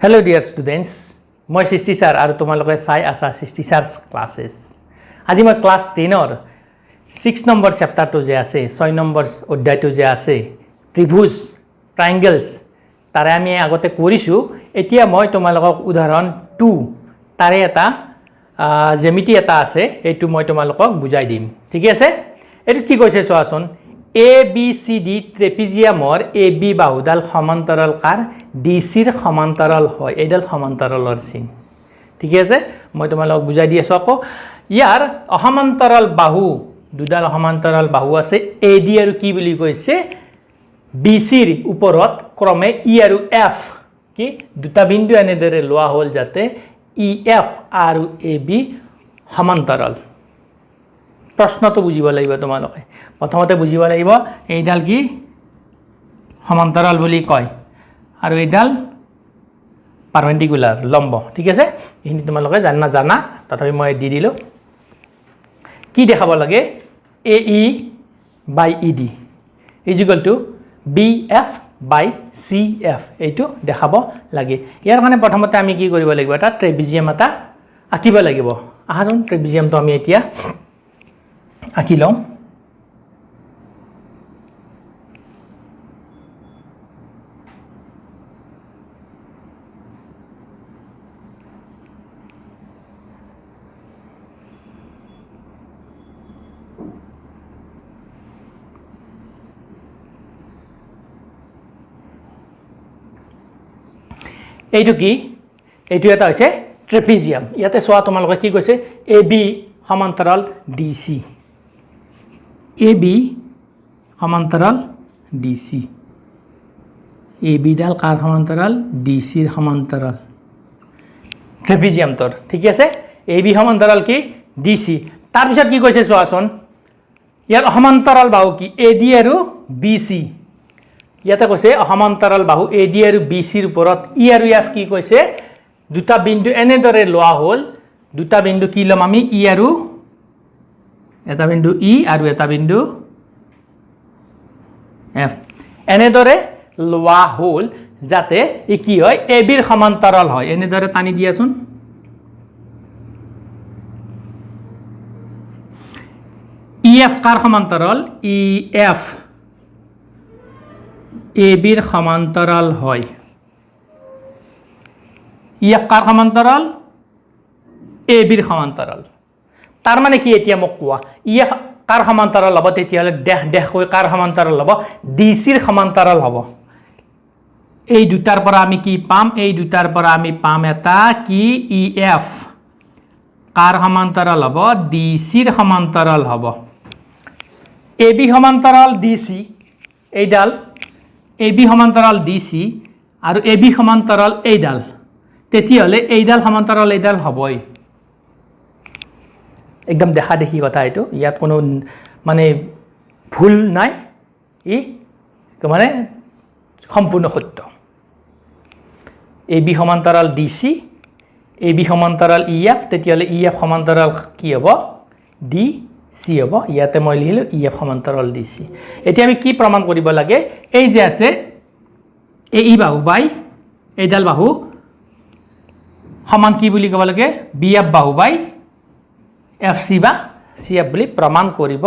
Hello dear students, মই Chisty Sir আৰু তোমালোকে চাই আছা Chisty Sir Classes. আজি মই ক্লাস 10 ৰ 6 নম্বৰ চেপ্টাৰটো যে আছে 6 নম্বৰ অধ্যায়টো যে আছে ত্ৰিভুজ ট্ৰায়াঙ্গলছ তাৰে আমি আগতে কৰিছো এতিয়া মই তোমালোকক উদাহৰণ 2 তাৰে এটা জ্যামিতি এটা আছে এইটো মই তোমালোকক বুজাই দিম ঠিক আছে এটো কি কৈছে চোৱাচোন ABCD ট্ৰেপিজিয়ামৰ AB বাহুডাল সমান্তৰাল কাৰ DC ৰ সমান্তৰাল হয় এডাল সমান্তৰালৰ চিন ঠিক আছে মই তোমালোকক বুজাই দি আছো আকৌ ইয়াৰ অসমান্তৰাল বাহু দুডাল সমান্তৰাল বাহু আছে AD আৰু কি বুলি কৈছে BC ৰ ওপৰত ক্ৰমে E আৰু F কি দুটা বিন্দু এনেদৰে লোৱা হ'ল যাতে EF আৰু AB সমান্তৰাল প্ৰশ্নটো বুজিব লাগিব তোমালোকে প্ৰথমতে বুজিব লাগিব এইডাল কি সমান্তৰাল বুলি কয় আৰু এইডাল পাৰপেন্ডিকুলাৰ লম্ব ঠিক আছে এইখিনি তোমালোকে জানা তথাপি মই দি দিলো কি দেখাব লাগে AE by ED is equal to BF by CF এইটো দেখাব লাগে ইয়াৰ কাৰণে প্ৰথমতে আমি কি কৰিব লাগিব এটা ট্ৰেপিজিয়াম এটা আঁকিব লাগিব আহাজন ট্ৰেপিজিয়ামটো আমি এতিয়া আঁকি লম এইটো কি এইটো এটা হৈছে ট্ৰেপিজিয়াম ইয়াতে সোয়া তোমালোকে কি কৈছে AB সমান্তৰাল DC AB সমান্তৰাল DC AB ডাল কাৰ সমান্তৰাল DC ৰ সমান্তৰাল ট্ৰেপিজিয়ামটোৰ ঠিক আছে AB সমান্তৰাল কি DC তাৰ পিছত কি কৈছে সোৱাচোন ইয়াৰ সমান্তৰাল বাহু কি AD আৰু BC ইয়াতে কৈছে সমান্তৰাল বাহু AD আৰু BC ৰ ওপৰত E আৰু F কি কৈছে দুটা বিন্দু এনেদৰে লোৱা হ'ল দুটা বিন্দু কি লম আমি E আৰু এটা বিন্দু E আৰু এটা বিন্দু F এনেদৰে লোৱা হ'ল যাতে ই কি হয় AB ৰ সমান্তৰাল হয় এনেদৰে টানি দিয়াচোন EF কাৰ সমান্তৰাল EF AB ৰ সমান্তৰাল হয় EF কাৰ সমান্তৰাল AB ৰ সমান্তৰাল তাৰ মানে কি এতিয়া মোক কোৱা EF কাৰ সমান্তৰাল হ'ব তেতিয়ালে দেখ কৈ কাৰ সমান্তৰাল হ'ব DC ৰ সমান্তৰাল হ'ব এই দুটাৰ পৰা আমি কি পাম এই দুটাৰ পৰা আমি পাম এটা কি EF কাৰ সমান্তৰাল হ'ব DC ৰ সমান্তৰাল হ'ব AB সমান্তৰাল DC এইডাল AB সমান্তৰাল DC আৰু AB সমান্তৰাল এইডাল তেতিয়ালে এইডাল সমান্তৰাল এইডাল হ'বই একদম দেখা দেখি কথা এটো ইয়াত কোনো মানে ভুল নাই ই মানে সম্পূৰ্ণ সত্য AB সমান্তৰাল DC AB সমান্তৰাল EF তেতিয়ালে EF সমান্তৰাল কি হ'ব DC হ'ব ইয়াতে মই লিখিলো EF সমান্তৰাল DC এতিয়া আমি কি প্ৰমাণ কৰিব লাগে এই যে আছে AE বাহু বাই এইডাল বাহু সমান কি বুলি ক'ব লাগে BF বাহু বাই FC বা CF বুলি প্ৰমাণ কৰিব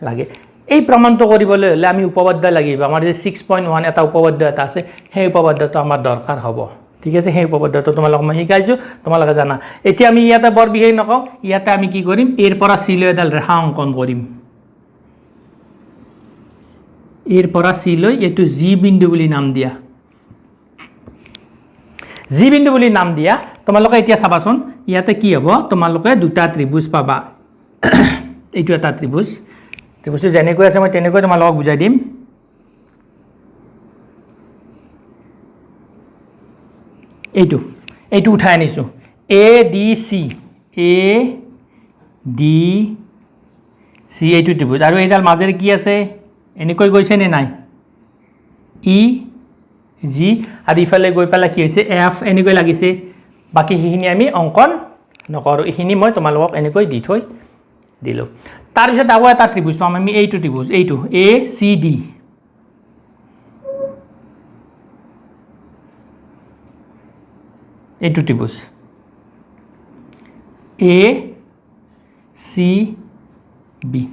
লাগে এই প্ৰমাণটো কৰিবলৈ হলে আমি উপপাদ্য লাগিব আমাৰ যে 6.1 এটা উপপাদ্য এটা আছে সেই উপপাদ্যটো আমাৰ দৰকাৰ হ'ব ঠিক আছে সেই উপপাদ্যটো তোমালোকক মই শিকাইছো তোমালোকে জানা এতিয়া আমি ইয়াতে বৰ বিশেষ নকওঁ ইয়াতে আমি কি কৰিম এৰ পৰা C লৈ এডাল ৰেখা অংকন কৰিম এৰ পৰা C লৈ এটো G বিন্দু বুলি নাম দিয়া G বিন্দু বুলি নাম দিয়া তোমালোকে এতিয়া চাবাচোন ইয়াতে কি হ'ব তোমালোকে দুটা ত্ৰিভুজ পাবা এইটো এটা ত্ৰিভুজ ত্ৰিভুজ যেনেকৈ আছে মই তেনেকৈ তোমালোকক বুজাই দিম এইটো উঠাই আনিছো ADC এইটো ত্ৰিভুজ আৰু এইডাল মাজেৰে কি আছে এনেকৈ গৈছে নে নাই EG আৰু ইফালে গৈ পেলা কি হৈছে F এনেকৈ লাগিছে বাকি হিখিনি আমি অঙ্কন নকৰো ইখিনি মই তোমালোকক এনেকৈ দি থৈ দিলো তাৰ পিছত আৰু এটা ত্ৰিভুজ পাম আমি এইটো ত্ৰিভুজ এইটো ACD এইটো ত্ৰিভুজ এ চি বি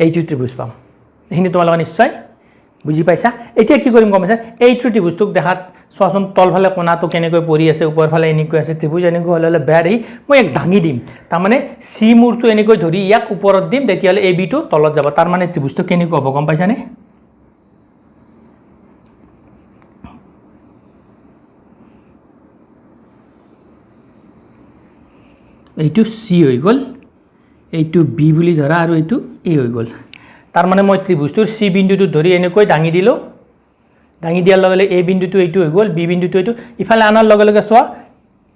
এইটো ত্ৰিভুজ পাম এইখিনি তোমালোকে নিশ্চয় বুজি পাইছা এতিয়া কি কৰিম গম পাইছা এইটো ত্ৰিভুজটোক দেখাত চোৱাচোন তলফালে কোণাটো কেনেকৈ পৰি আছে ওপৰফালে এনেকৈ আছে ত্ৰিভুজ এনেকৈ হ'লে বেয়া দেই মই এক ভাঙি দিম তাৰমানে চি মূৰটো এনেকৈ ধৰি ইয়াক ওপৰত দিম তেতিয়াহ'লে এ বিটো তলত যাব তাৰ মানে ত্ৰিভুজটো কেনেকৈ হ'ব গম পাইছানে এইটো চি হৈ গ'ল এইটো বি বুলি ধৰা আৰু এইটো এ হৈ গ'ল তাৰ মানে মই ত্ৰিভুজটোৰ চি বিন্দুটো ধৰি এনেকৈ দাঙি দিলোঁ দাঙি দিয়াৰ লগে লগে এ বিন্দুটো এইটো হৈ গ'ল বি বিন্দুটো এইটো ইফালে আনাৰ লগে লগে চোৱা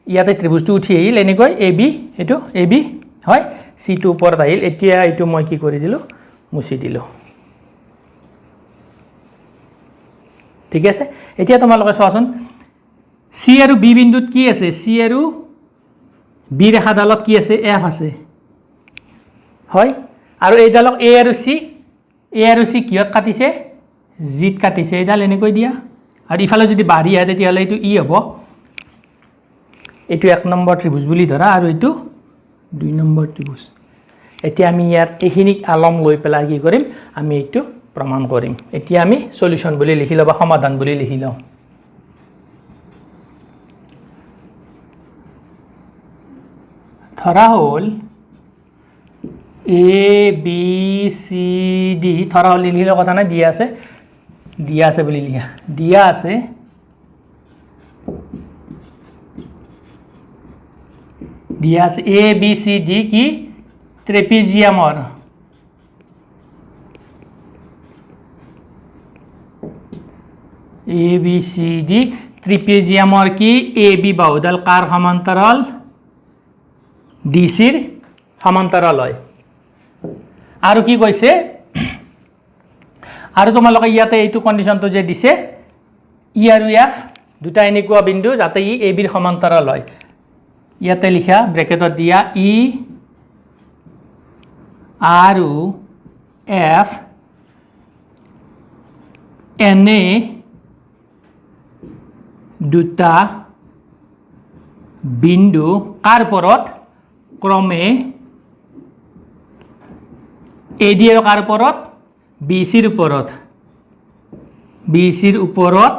ইয়াতে ত্ৰিভুজটো উঠি আহিল এনেকৈ এ বি এইটো এ বি হয় চিটো ওপৰত আহিল এতিয়া এইটো মই কি কৰি দিলোঁ মুছি দিলোঁ ঠিক আছে এতিয়া তোমালোকে চোৱাচোন চি আৰু বি বিন্দুত কি আছে চি আৰু বি ৰেখাডালত কি আছে এফ আছে হয় আৰু এইডালক এ আৰু চি কিহত কাটিছে জিত কাটিছে এইডাল এনেকৈ দিয়া আৰু ইফালে যদি বাঢ়ি আহে তেতিয়াহ'লে এইটো ই হ'ব এইটো 1 নম্বৰ ত্ৰিভুজ বুলি ধৰা আৰু এইটো 2 নম্বৰ ত্ৰিভুজ এতিয়া আমি ইয়াৰ এইখিনিক আলম লৈ পেলাই কি কৰিম আমি এইটো প্ৰমাণ কৰিম এতিয়া আমি সলিউশন বুলি লিখি লওঁ বা সমাধান বুলি লিখি লওঁ ধৰা হ'ল এ বি চি ডি ধৰা হ'ল লিখিলে কথা নাই দিয়া আছে বুলি লিখা দিয়া আছে এ বি চি ডি কি ট্ৰেপিজিয়ামৰ এ বি চি ডি ট্ৰেপিজিয়ামৰ কি এ বি বাহুডাল কাৰ সমান্তৰাল ডি চিৰ সমান্তৰাল হয় আৰু কি কৈছে আৰু তোমালোকে ইয়াতে এইটো কন্ডিশনটো যে দিছে ই আৰু এফ দুটা এনেকুৱা বিন্দু যাতে ই এ বিৰ সমান্তৰাল হয় ইয়াতে লিখা ব্ৰেকেটত দিয়া ই আৰু এফ এনে দুটা বিন্দু কাৰ ওপৰত ক্ৰমে এ ডি আৰু কাৰ ওপৰত বি চিৰ ওপৰত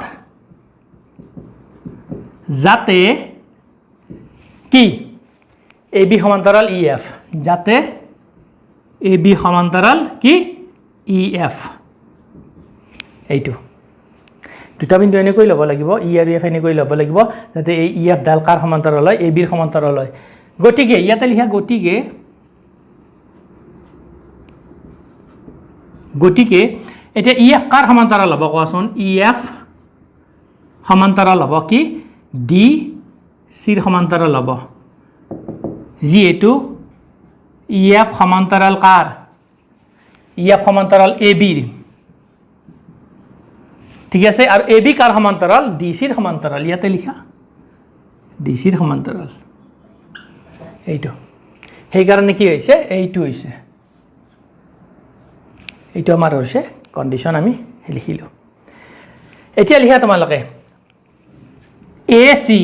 যাতে কি এ বি সমান্তৰাল ই এফ যাতে এ বি সমান্তৰাল কি ই এফ এইটো দুটা বিন্দু এনেকৈ ল'ব লাগিব ই আৰু এফ এনেকৈ ল'ব লাগিব যাতে এই ই এফ ডাল কাৰ সমান্তৰাল হয় এ বিৰ সমান্তৰাল হয় গতিকে ইয়াতে লিখা গতিকে এতিয়া ই এফ কাৰ সমান্তৰাল হ'ব কোৱাচোন ই এফ সমান্তৰাল হ'ব কি ডি চিৰ সমান্তৰাল হ'ব যিহেতু ই এফ সমান্তৰাল কাৰ ই এফ সমান্তৰাল এ বিৰ ঠিক আছে আৰু এ বি কাৰ সমান্তৰাল ডি চিৰ সমান্তৰাল ইয়াতে লিখা ডি চিৰ সমান্তৰাল এইটো সেইকাৰণে কি হৈছে এইটো হৈছে এইটো আমাৰ হৈছে কন্ডিশন আমি লিখিলোঁ এতিয়া লিখা তোমালোকে এ চি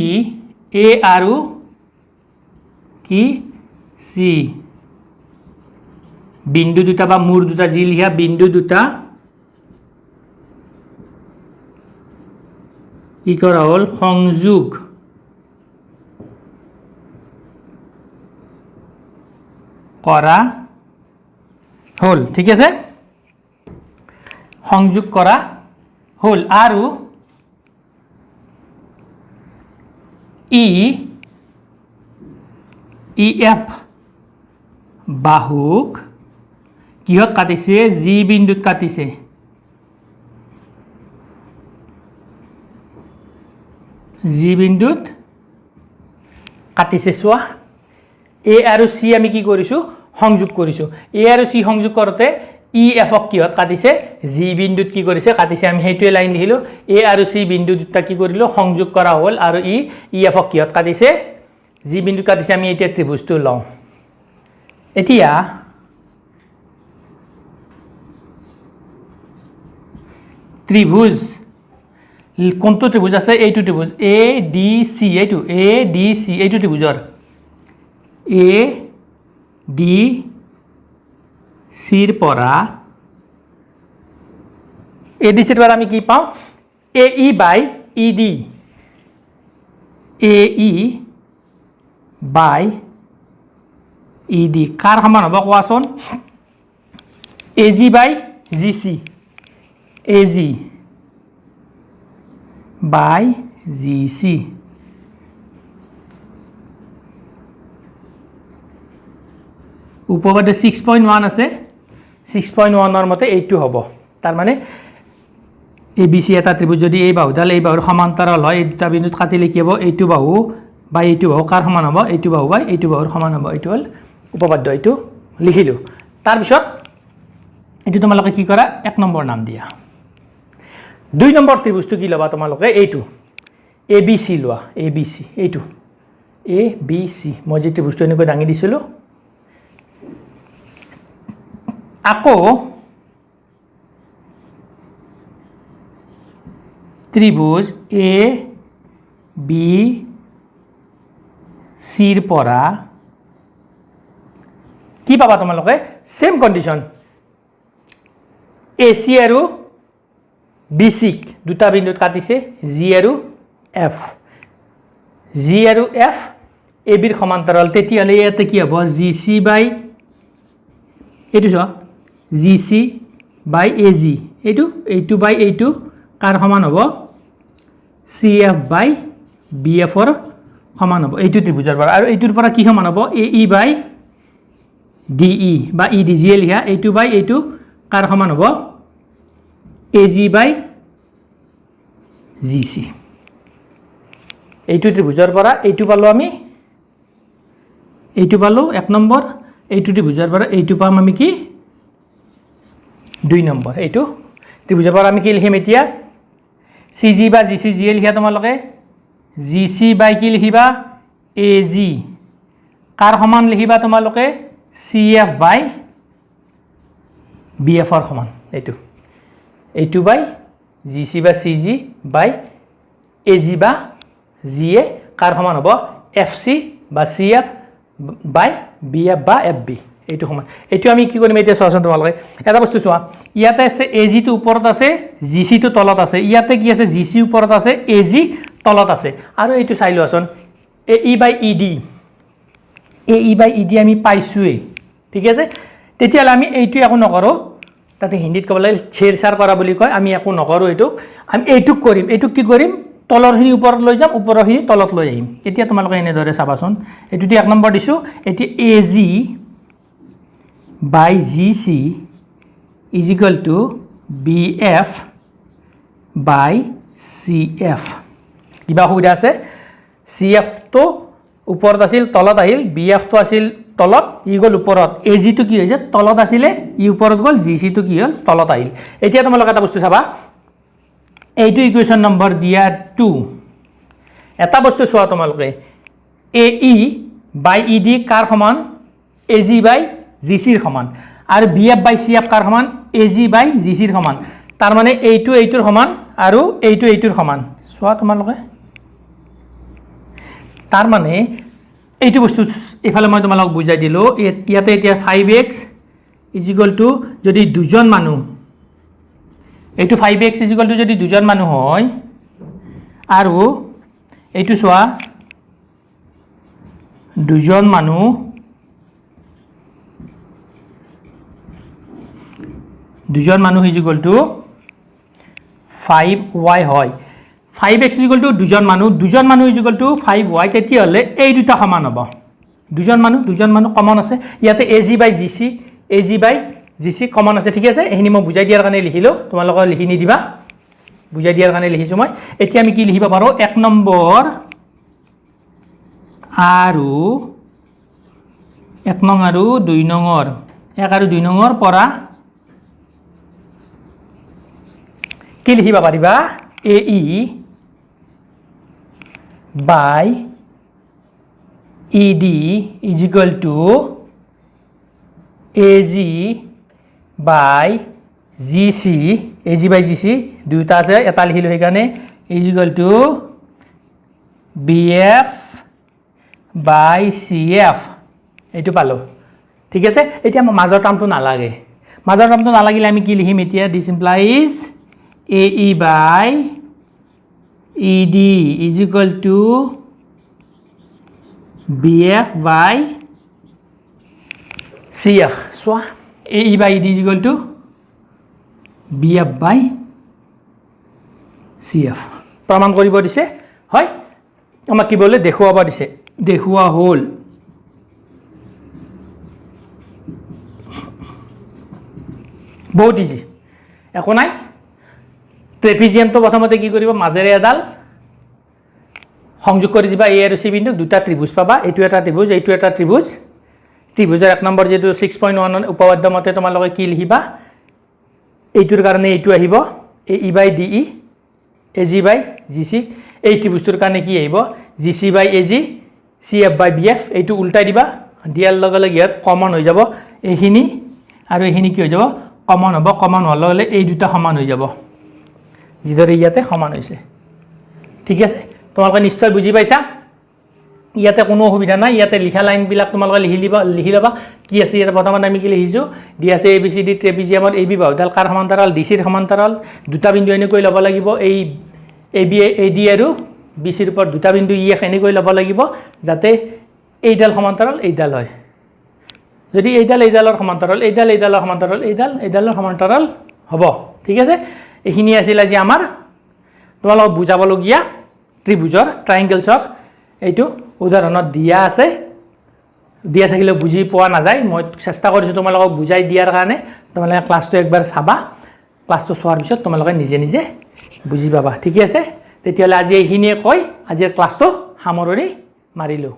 এ আৰু কি চি বিন্দু দুটা বা মূৰ দুটা যি লিখা বিন্দু দুটা কি কৰা হ'ল সংযোগ কৰা হ'ল ঠিক আছে সংযোগ কৰা হ'ল আৰু ই এফ বাহুক কিহত কাটিছে জি বিন্দুত কাটিছে জি বিন্দুত কাটিছে চোৱা এ আৰু চি আমি কি কৰিছোঁ সংযোগ কৰিছোঁ এ আৰু চি সংযোগ কৰোঁতে ই এফক কিহত কাটিছে জি বিন্দুত কি কৰিছে কাটিছে আমি সেইটোৱে লাইন লিখিলোঁ এ আৰু চি বিন্দু দুটা কি কৰিলোঁ সংযোগ কৰা হ'ল আৰু ই এফক কিহত কাটিছে জি বিন্দুত কাটিছে আমি এতিয়া ত্ৰিভুজটো লওঁ এতিয়া ত্ৰিভুজ কোনটো ত্ৰিভুজ আছে এইটো ত্ৰিভুজ এ ডি সি এইটো এ ডি সি এইটো ত্ৰিভুজৰ এ ডি সিৰ পৰা এ ডি সিৰ পৰা আমি কি পাওঁ এ E by E D A E by E D কাৰ সমান হ'ব কোৱাচোন এ G by G C A G by G C উপপাদ্য 6.1 আছে 6.1 মতে এইটো হ'ব তাৰ মানে এ বি সি এটা ত্ৰিভুজ যদি এই বাহুডাল এই বাহুৰ সমান্তৰাল হয় এই দুটা বিন্দুত কাটিলে কি হ'ব এইটো বাহু বা এইটো বাহু কাৰ সমান হ'ব এইটো বাহু বা এইটো বাহুৰ সমান হ'ব এইটো হ'ল উপপাদ্য এইটো লিখিলোঁ তাৰপিছত এইটো তোমালোকে কি কৰা 1 নম্বৰ নাম দিয়া 2 নম্বৰ ত্ৰিভুজটো কি ল'বা তোমালোকে এইটো এ বি সি লোৱা এ বি সি এইটো এ বি সি মই যে ত্ৰিভুজটো এনেকৈ দাঙি দিছিলোঁ আকৌ ত্ৰিভুজ এ বি সিৰ পৰা কি পাবা তোমালোকে সেম কন্ডিশন এ সি আৰু বি সিক দুটা বিন্দুত কাটিছে জি আৰু এফ জি আৰু এফ এ বিৰ সমান্তৰাল তেতিয়াহ'লে ইয়াতে কি হ'ব জি সি বাই এইটো চোৱা জি সি বাই এ জি এইটো বাই এইটো কাৰ সমান হ'ব চি এফ বাই বি এফৰ সমান হ'ব এইটো ত্ৰিভুজৰ পৰা আৰু এইটোৰ পৰা কি সমান হ'ব এ ই বাই ডি ই বা ই ডি জি এ লিখা এইটো বাই এইটো কাৰ সমান হ'ব এ জি বাই জি চি এইটো ত্ৰিভুজৰ পৰা এইটো পালোঁ আমি এইটো পালোঁ 1 নম্বৰ এইটো ত্ৰিভুজৰ পৰা এইটো পাম আমি কি 2 নম্বৰ এইটো ত্ৰিভুজৰ পৰা আমি কি লিখিম এতিয়া চি জি বা জি চি জি এ লিখা তোমালোকে জি চি বাই কি লিখিবা এ জি কাৰ সমান লিখিবা তোমালোকে চি এফ বাই বি এফৰ সমান এইটো বাই জি চি বা চি জি বাই এ জি বা জি এ কাৰ সমান হ'ব এফ চি বা চি এফ বাই বি এফ বা এফ বি এইটো সমান এইটো আমি কি কৰিম এতিয়া চোৱাচোন তোমালোকে এটা বস্তু চোৱা ইয়াতে আছে এ জিটো ওপৰত আছে জি চিটো তলত আছে ইয়াতে কি আছে জি চি ওপৰত আছে এ জি তলত আছে আৰু এইটো চাই লোৱাচোন এ ই বাই ই ডি আমি পাইছোৱেই ঠিক আছে তেতিয়াহ'লে আমি এইটো একো নকৰোঁ তাতে হিন্দীত ক'ব লাগে ছেৰছাৰ কৰা বুলি কয় আমি একো নকৰোঁ এইটোক আমি এইটোক কৰিম এইটোক কি কৰিম তলৰখিনি ওপৰত লৈ যাম ওপৰৰখিনি তলত লৈ আহিম এতিয়া তোমালোকে এনেদৰে চাবাচোন এইটোতে 1 নম্বৰ দিছোঁ এতিয়া A G by G C is equal to B F by C F কিবা অসুবিধা আছে চি এফটো ওপৰত আছিল তলত আহিল বি এফটো আছিল তলত ই গ'ল ওপৰত এ জিটো কি হৈছে তলত আছিলে ই ওপৰত গ'ল জি চিটো কি হ'ল তলত আহিল এতিয়া তোমালোকে এটা বস্তু চাবা এইটো ইকুৱেশ্যন নম্বৰ দিয়া 2 এটা বস্তু চোৱা তোমালোকে এ ই বাই ই ডি কাৰ সমান এ জি বাই জি চিৰ সমান আৰু B F by C F কাৰ সমান এ জি বাই জি চিৰ সমান তাৰ মানে এইটোৰ সমান আৰু এইটোৰ সমান চোৱা তোমালোকে তাৰ মানে এইটো বস্তু এফালে মই তোমালোকক বুজাই দিলোঁ ইয়াতে এতিয়া 5x ইজ ইকুৱেল টু যদি দুজন মানুহ এইটো 5x ইজ ইকুৱেল টু যদি দুজন মানুহ হয় আৰু এইটো চোৱা দুজন মানুহ ইজ ইকুৱেল টু 5y হয় 5x ইজ ইকুৱেল টু দুজন মানুহ ইজ ইকুৱেল টু 5y তেতিয়াহ'লে এই দুটা সমান হ'ব দুজন মানুহ কমন আছে ইয়াতে এ G by G C common আছে ঠিক আছে এইখিনি মই বুজাই দিয়াৰ কাৰণে লিখিলোঁ তোমালোকে লিখি নিদিবা বুজাই দিয়াৰ কাৰণে লিখিছোঁ মই এতিয়া আমি কি লিখিব পাৰোঁ 1 নম্বৰ আৰু 1 নং আৰু 2 নম্বৰ 1 আৰু 2 নম্বৰ পৰা কি লিখিব পাৰিবা A E by E D is equal to A G by G C দুটা আছে এটা লিখিলোঁ সেইকাৰণে is equal to BF by CF এইটো পালোঁ ঠিক আছে এতিয়া মই মাজৰ টাৰ্মটো নালাগে মাজৰ টাৰ্মটো নালাগিলে আমি কি লিখিম এতিয়া this implies AE by ED is equal to BF by CF চোৱা AE by ED is equal to BF by CF প্ৰমাণ কৰিব দিছে হয় আমাক কি বলে দেখুৱাব দিছে দেখুৱা হ'ল বহুত ইজি একো নাই ট্ৰেপিজিয়ামটো প্ৰথমতে কি কৰিব মাজেৰে এডাল সংযোগ কৰি দিবা A আৰু C বিন্দুক দুটা ত্ৰিভুজ পাবা এইটো এটা ত্ৰিভুজ এইটো এটা ত্ৰিভুজ ত্ৰিভুজৰ এক নম্বৰ যেটো 6.1 উপপাদ্য মতে তোমালোকে কি লিখিবা এইটোৰ কাৰণে এইটো আহিব AE বাই DE AG বাই GC এই ত্ৰিভুজটোৰ কাৰণে কি আহিব GC বাই AG CF বাই BF এইটো উল্টাই দিবা দিয়াৰ লগে লগে ইয়াত কমন হৈ যাব এইখিনি আৰু এইখিনি কি হৈ যাব কমন হ'ব কমন হোৱাৰ লগে লগে এই দুটা সমান হৈ যাব যিদৰে ইয়াতে সমান হৈছে ঠিক আছে তোমালোকে নিশ্চয় বুজি পাইছা ইয়াতে কোনো অসুবিধা নাই ইয়াতে লিখা লাইনবিলাক তোমালোকে লিখি ল'বা কি আছে ইয়াতে প্ৰথমতে আমি কি লিখিছোঁ ডি আছে ABCD ট্ৰেপিজিয়ামৰ AB বাহুডাল কাৰ সমান্তৰাল DC ৰ সমান্তৰাল দুটা বিন্দু এনেকৈ ল'ব লাগিব এই AB AD আৰু BC ৰ ওপৰত দুটা বিন্দু EF এনেকৈ ল'ব লাগিব যাতে এইডাল সমান্তৰাল এইডাল হয় যদি এইডালৰ সমান্তৰাল এইডালৰ সমান্তৰাল হ'ব ঠিক আছে এইখিনি আছিল আজি আমাৰ তোমালোকক বুজাবলগীয়া ত্ৰিভুজৰ ট্ৰায়াঙ্গেলছৰ এইটো উদাহৰণত দিয়া আছে দিয়া থাকিলে বুজি পোৱা নাযায় মই চেষ্টা কৰিছোঁ তোমালোকক বুজাই দিয়াৰ কাৰণে তোমালোকে ক্লাছটো একবাৰ চাবা ক্লাছটো চোৱাৰ পিছত তোমালোকে নিজে নিজে বুজি পাবা ঠিক আছে তেতিয়াহ'লে আজি এইখিনিয়ে কৈ আজিৰ ক্লাছটো সামৰণি মাৰিলোঁ